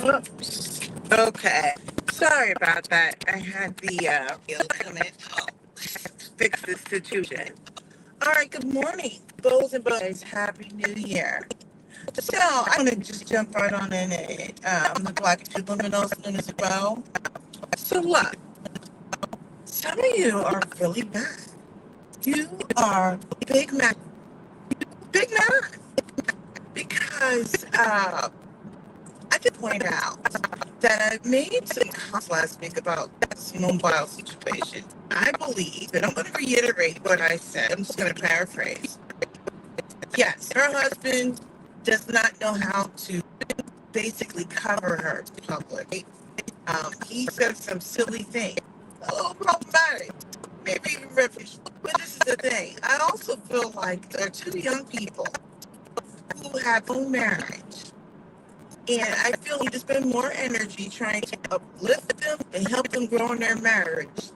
Oops. Okay. Sorry about that. I had the bill come in. Oh, fix this situation. All right. Good morning, bows and boys. Happy New Year. So I'm gonna just jump right on in it. The Black Luminous known as Bo. So look, some of you are really bad. You are Big Mac, because I did point out that I made some comments last week about Simone Biles situation. I believe, and I'm going to reiterate what I said. I'm just going to paraphrase. Yes, her husband does not know how to basically cover her in public. He said some silly thing, a little problematic, maybe even rubbish. But this is the thing. I also feel like there are two young people who have no marriage. And I feel need to spend more energy trying to uplift them and help them grow in their marriage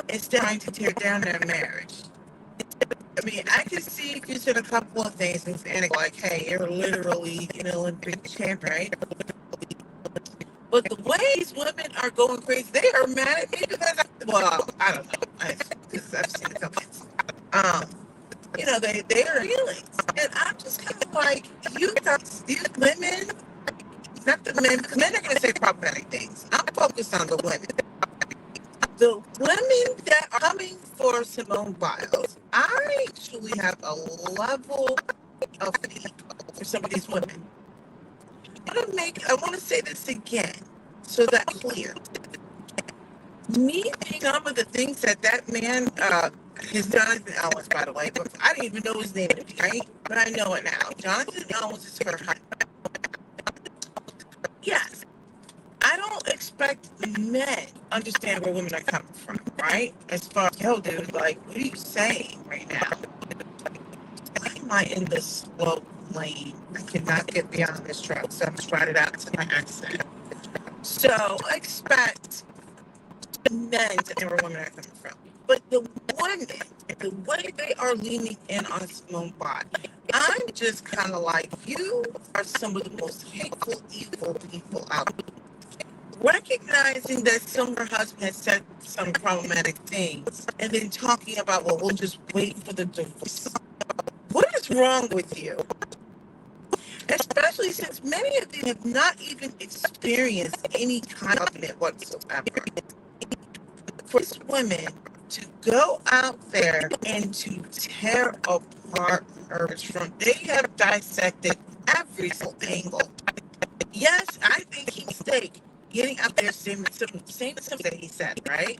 instead of trying to tear down their marriage. I mean, I can see if you said a couple of things and like, hey, you're literally an Olympic champ, right? But the way these women are going crazy, they are mad at me because, I don't know, because I've seen some things. They are feelings. And I'm just kind of like, you guys, these women, not the men, because men are going to say problematic things. I'm focused on the women. The women that are coming for Simone Biles, I actually have a level of pity for some of these women. I want to say this again so that's clear. Me being some of the things that man, his Jonathan Owens, by the way, but I didn't even know his name, right? But I know it now. Jonathan Owens is her husband. Yes. I don't expect men understand where women are coming from, right? As far as, yo, dude, like, what are you saying right now? Why am I in this slow lane? I cannot get beyond this truck, so I'm strutted out to my accent. So I expect men to understand where women are coming from. But the women, the way they are leaning in on Simone Biles, I'm just kind of like, you are some of the most hateful, evil people out there. Recognizing that some of her husband has said some problematic things and then talking about, well, we'll just wait for the divorce. What is wrong with you? Especially since many of them have not even experienced any kind of covenant whatsoever. For these women to go out there and to tear apart her from, they have dissected every single angle. Yes, I think he mistake getting up there saying same that he said, right?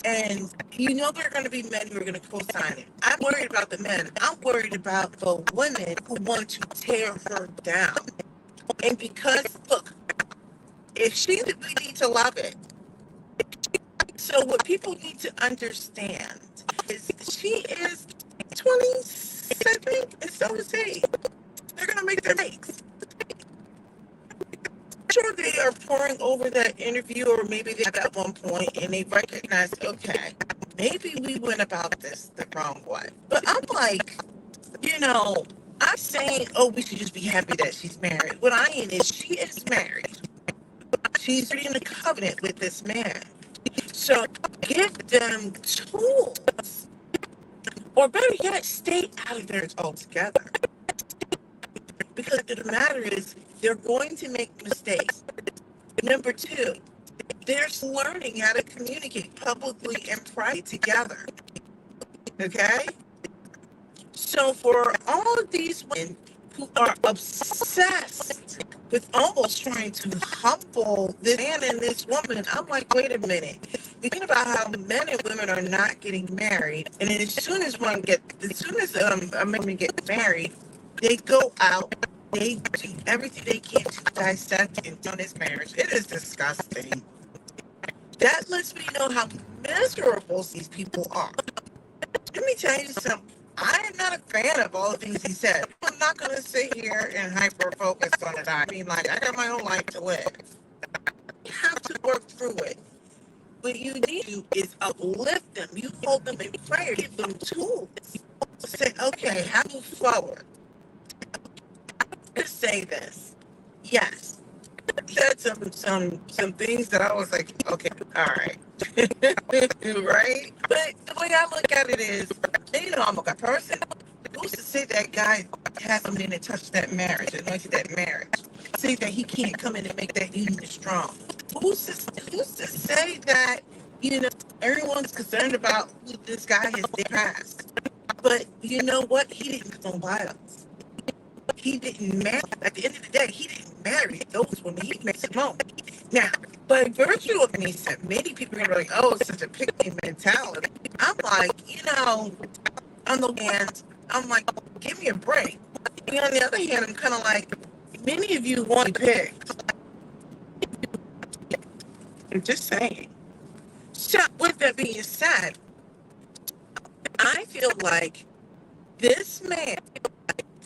And there are going to be men who are going to co-sign it. I'm worried about the men. I'm worried about the women who want to tear her down. And because, look, if we need to love it. So what people need to understand is she is 27 and so is he. They're going to make their mistakes. Sure they are pouring over that interview, or maybe they have at one point and they recognize, okay, maybe we went about this the wrong way. But I'm like, I'm saying, oh, we should just be happy that she's married. What I mean is she is married. She's already in a covenant with this man. So give them tools. Or better yet, stay out of there altogether. Because the matter is, they're going to make mistakes. Number two, they're learning how to communicate publicly and private together. Okay? So for all of these women who are obsessed with almost trying to humble this man and this woman, I'm like, wait a minute. You think about how men and women are not getting married, and then as soon as a man gets married, they go out, they do everything they can to dissect and on his marriage. It is disgusting. That lets me know how miserable these people are. Let me tell you something. I am not a fan of all the things he said. I'm not going to sit here and hyper-focus on it. I mean, like, I got my own life to live. You have to work through it. What you need to do is uplift them. You hold them in prayer. Give them tools to say, okay, how to move forward? Let's say this. Yes, said some things that I was like, okay, all right, right. But the way I look at it is, I'm a good person. Who's to say that guy has something to touch that marriage, anointed that marriage? Say that he can't come in and make that union strong. Who's to say that you know everyone's concerned about who this guy has their past? But you know what? He didn't come violence. He didn't marry. At the end of the day, he didn't marry those women. He married Simone. Now, by virtue of me, many people are like, "Oh, it's such a picky mentality." I'm like, on the one hand, I'm like, give me a break. And on the other hand, I'm kind of like, many of you want to be picked. I'm just saying. So, with that being said, I feel like this man,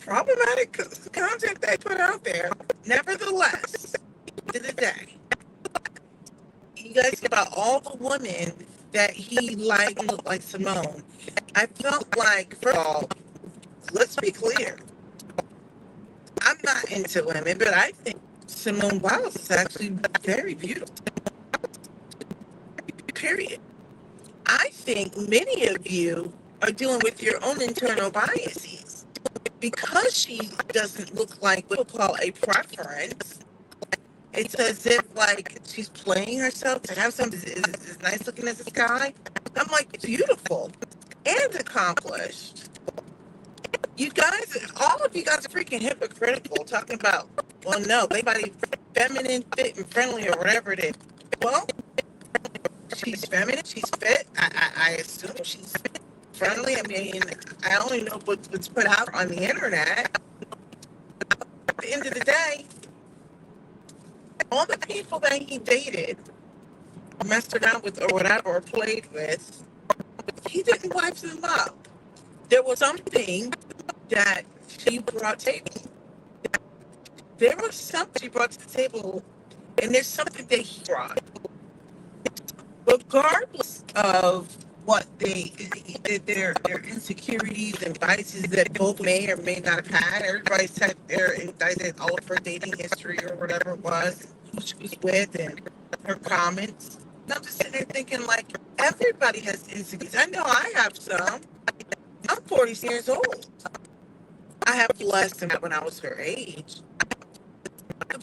problematic content they put out there, nevertheless, to the day, you guys think about all the women that he liked look like Simone. I felt like, first of all, let's be clear. I'm not into women, but I think Simone Biles is actually very beautiful. Period. I think many of you are dealing with your own internal biases. Because she doesn't look like what we'll call a preference, it's as if like she's playing herself to have something as nice looking as this guy. I'm like, beautiful and accomplished. You guys, all of you guys are freaking hypocritical talking about, well, no, they body feminine, fit, and friendly, or whatever it is. Well, she's feminine, she's fit. I assume she's friendly. I mean, I only know what's put out on the internet. At the end of the day, all the people that he dated, messed around with, or whatever, or played with, he didn't wipe them up. There was something that she brought to the table. There was something she brought to the table, and there's something that he brought. Regardless of what their insecurities and vices that both may or may not have had, everybody's had their indicted all of her dating history or whatever it was, who she was with, and her comments. And I'm just sitting there thinking, like, everybody has insecurities. I know I have some. I'm 40 years old. I have less than that when I was her age.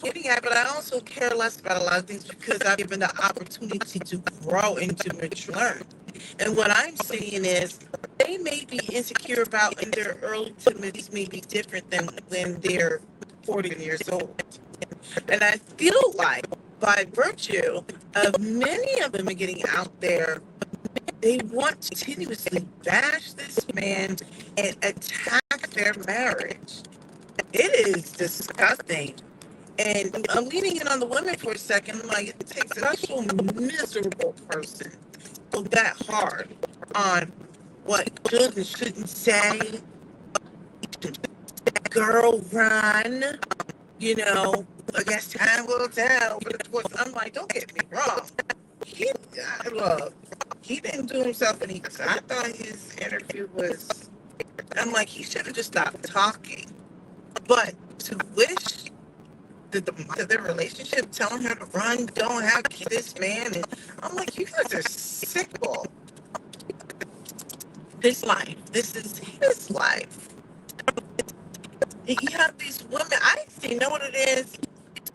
Getting at, but I also care less about a lot of things because I've given the opportunity to grow and to mature. And what I'm saying is, they may be insecure about in their early to mid may be different than when they're 40 years old. And I feel like by virtue of many of them getting out there, they want to continuously bash this man and attack their marriage. It is disgusting. And I'm leaning in on the women for a second. I'm like, it takes an actual miserable person to go that hard on what should and shouldn't say. Girl, run. I guess time will tell. But of course, I'm like, don't get me wrong. He didn't do himself any good. I thought his interview was, I'm like, he should have just stopped talking. But to wish their relationship, telling her to run, don't have this man, and I'm like, you guys are sickle. His life. This is his life. And you have these women. You know what it is?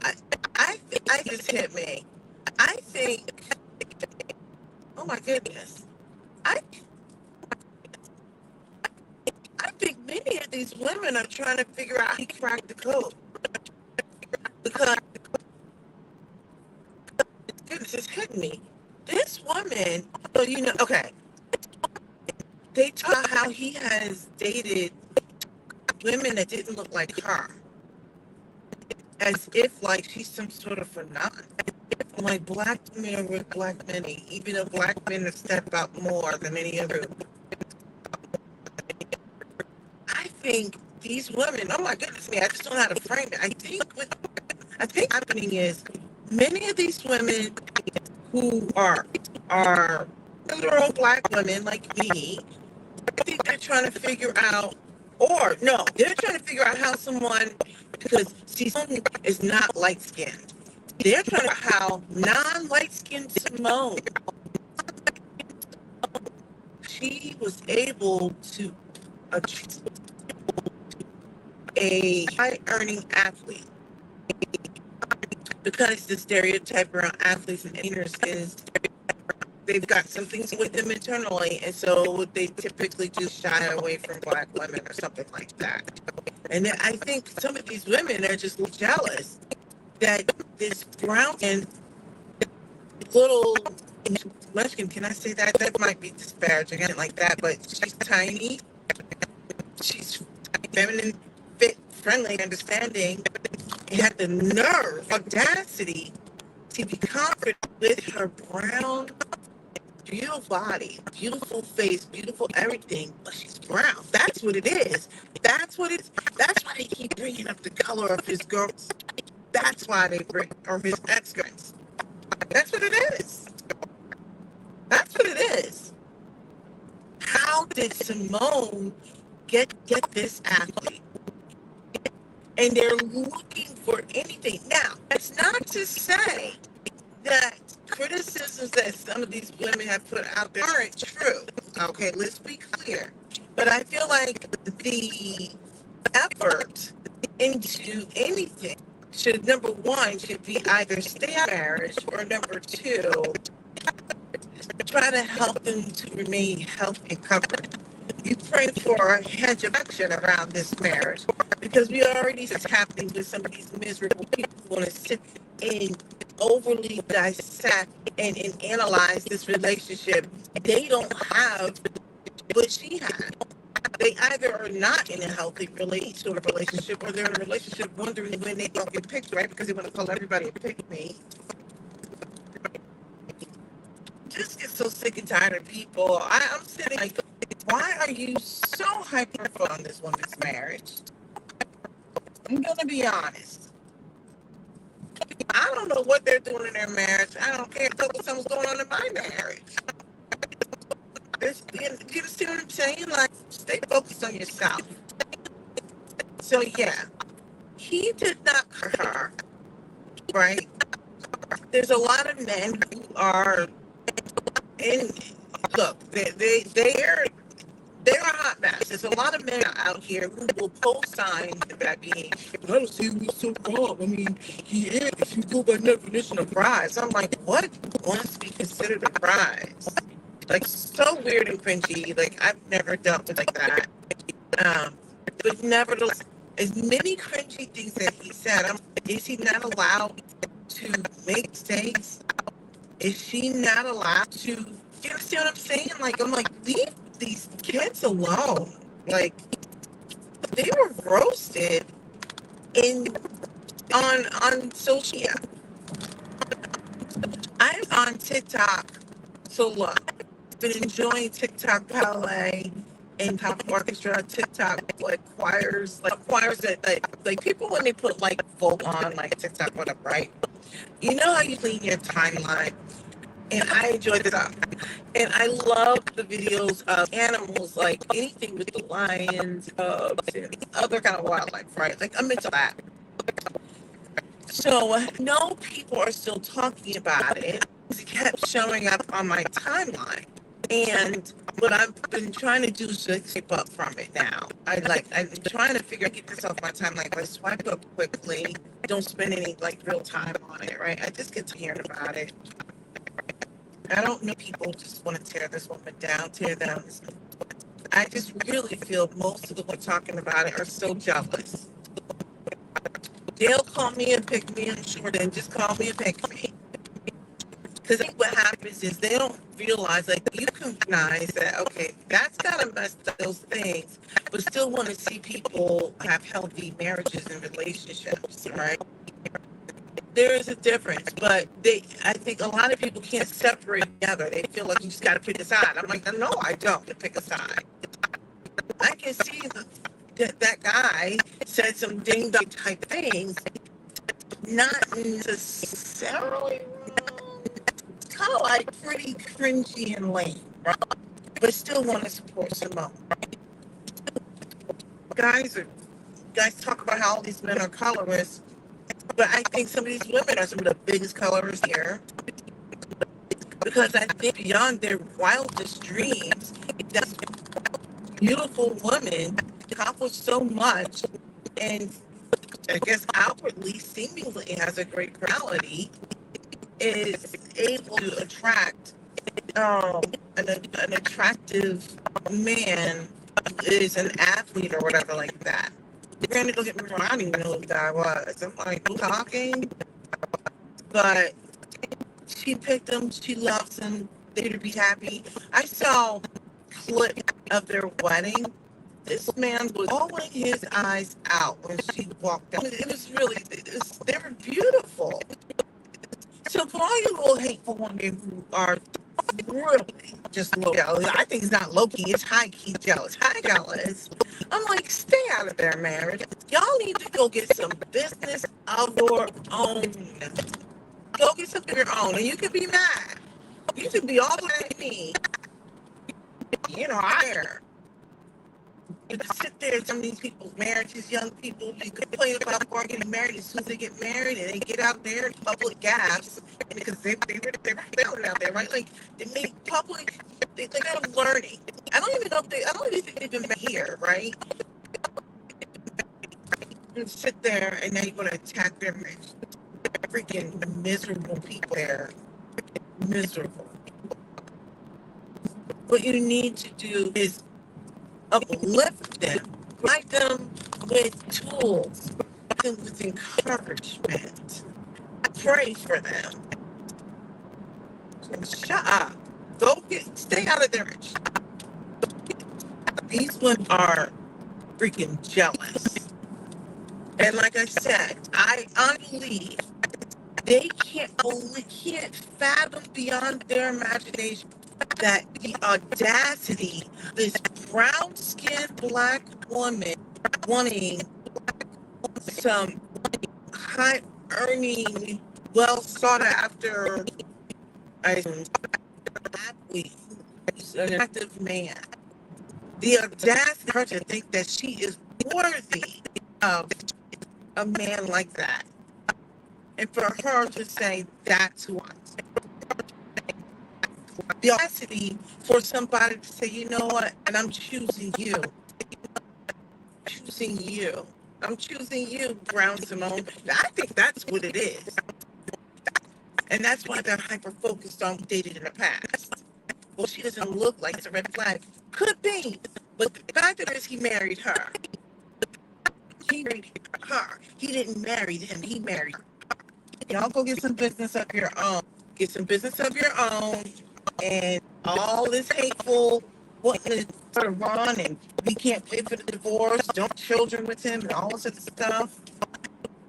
I just hit me. I think. Oh my goodness. I think many of these women are trying to figure out how to crack the code. Because goodness, it's hitting me. This woman, so okay. They talk about how he has dated women that didn't look like her. As if like she's some sort of phenomenon. Like black women are with black men, even though black men have stepped out more than any other. I think these women, oh my goodness me, I just don't know how to frame it. I think happening is many of these women who are literal black women like me, I think they're trying to figure out, or no, they're trying to figure out how someone, because see, someone is not light skinned. They're trying to how non-light skinned Simone, she was able to attract a high earning athlete, because the stereotype around athletes and entertainers is they've got some things with them internally, and so they typically just shy away from black women or something like that. And then I think some of these women are just jealous that this brown and little Munchkin, can I say that? That might be disparaging, I didn't like that, but she's tiny, she's feminine, fit, friendly, understanding, and had the nerve, audacity to be confident with her brown, beautiful body, beautiful face, beautiful everything, but she's brown. That's what it is. That's what it's. That's why they keep bringing up the color of his girls. That's why they bring, or his ex-girls. That's what it is. That's what it is. How did Simone get this athlete? And they're looking for anything. Now, that's not to say that criticisms that some of these women have put out there aren't true. Okay, let's be clear. But I feel like the effort into anything should, number one, should be either stay out of marriage, or number two, try to help them to remain healthy and covered. You pray for a hedge of protection around this marriage, because we already see what's happening with some of these miserable people who want to sit and overly dissect and analyze this relationship. They don't have what she had. They either are not in a healthy sort of relationship, or they're in a relationship wondering when they don't get picked, right? Because they want to call everybody a pick me. Just get so sick and tired of people. I'm sitting like, why are you so hyper on this woman's marriage? I'm gonna be honest. I don't know what they're doing in their marriage. I don't care. Focus on what's going on in my marriage. You see what I'm saying? Like, stay focused on yourself. So yeah, he did not hurt her, right? There's a lot of men who are in. Look, they're a hot mess. There's a lot of men out here who will co-sign that being, I don't see who's so wrong. I mean, he is. If you go by definition of prize, I'm like, what wants to be considered a prize? Like, so weird and cringy. Like, I've never dealt with like that. But nevertheless, as many cringy things that he said, is he not allowed to make mistakes? Is she not allowed to? You understand what I'm saying? Like, I'm like, leave these kids alone. Like, they were roasted on social media. I'm on TikTok, so look, I've been enjoying TikTok ballet and top orchestra, TikTok like choirs that like people when they put like folk on like TikTok whatever, right? You know how you clean your timeline, and I enjoy this stuff. And I love the videos of animals, like anything with the lions, cubs, and other kind of wildlife, right? Like, I'm into that. So, no, people are still talking about it. It kept showing up on my timeline. And what I've been trying to do is to escape up from it now. I'm trying to get this off my timeline. I swipe up quickly, don't spend any like real time on it, right? I just get to hearing about it. I don't know, people just want to tear this woman down, tear down this. I just really feel most of the people talking about it are so jealous. They'll call me and pick me, I'm sure, then just call me and pick me. Because I think what happens is they don't realize, like, you can recognize that, okay, that's got to mess up those things, but still want to see people have healthy marriages and relationships, right? There is a difference, but I think a lot of people can't separate together. They feel like you just got to pick a side. I'm like, no, I don't pick a side. I can see that guy said some ding-dong type things, not necessarily wrong. It's kind of like pretty cringy and lame, right? But still want to support Simone. Guys talk about how all these men are colorless. But I think some of these women are some of the biggest colors here because I think beyond their wildest dreams, that beautiful woman accomplished so much and I guess outwardly, seemingly has a great personality, is able to attract um, an attractive man who is an athlete or whatever like that. Granted, don't get me wrong, I don't even know who the guy was. I'm like, who talking? But she picked him. She loves him. They're to be happy. I saw clip of their wedding. This man was bawling his eyes out when she walked out. It was really, they were beautiful. So for all you little hateful women who are really just low jealous, I think it's not low key, it's high key jealous. High jealous. I'm like, stay out of their marriage. Y'all need to go get some business of your own. Go get something of your own, and you can be mad. You can be all like me. You know, you sit there in some of these people's marriages, young people, you complain about before getting married. As soon as they get married and they get out there in public gaps, because they were failing out there, right? Like they made public, they got them learning. I don't even think they've been here, right? And sit there and now you're going to attack their marriage. Freaking miserable people there. Miserable. What you need to do is uplift them, provide them with tools, provide them with encouragement. Pray for them. So shut up. Stay out of their marriage. These women are freaking jealous. And like I said, I believe they can't fathom beyond their imagination that the audacity, this brown-skinned black woman wanting some high-earning, well-sought-after athlete, an attractive man. The audacity of her to think that she is worthy of a man like that. And for her to say that's who I am. The audacity for somebody to say, you know what, and I'm choosing you. Choosing you. I'm choosing you, Brown Simone. I think that's what it is. And that's why they're hyper-focused on dated in the past. Well, she doesn't look like it's a red flag. Could be. But the fact that is he married her. He married her. He didn't marry him. He married her. Y'all go get some business of your own. Get some business of your own. And all this hateful, wanting to sort of run and we can't pay for the divorce, don't have children with him, and all this other stuff.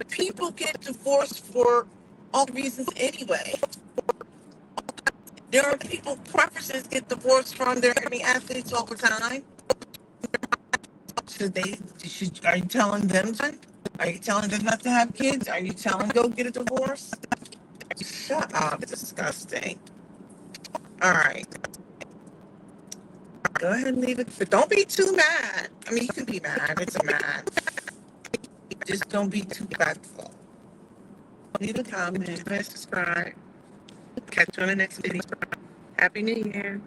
People get divorced for all reasons anyway. There are people, preferences get divorced from their athletes all the time. Are you telling them to? Are you telling them not to have kids? Are you telling them to go get a divorce? Shut up. It's disgusting. All right. Go ahead and leave it. But don't be too mad. I mean, you can be mad. It's a mad. Just don't be too respectful. Leave a comment. Subscribe. Catch you on the next video. Happy New Year.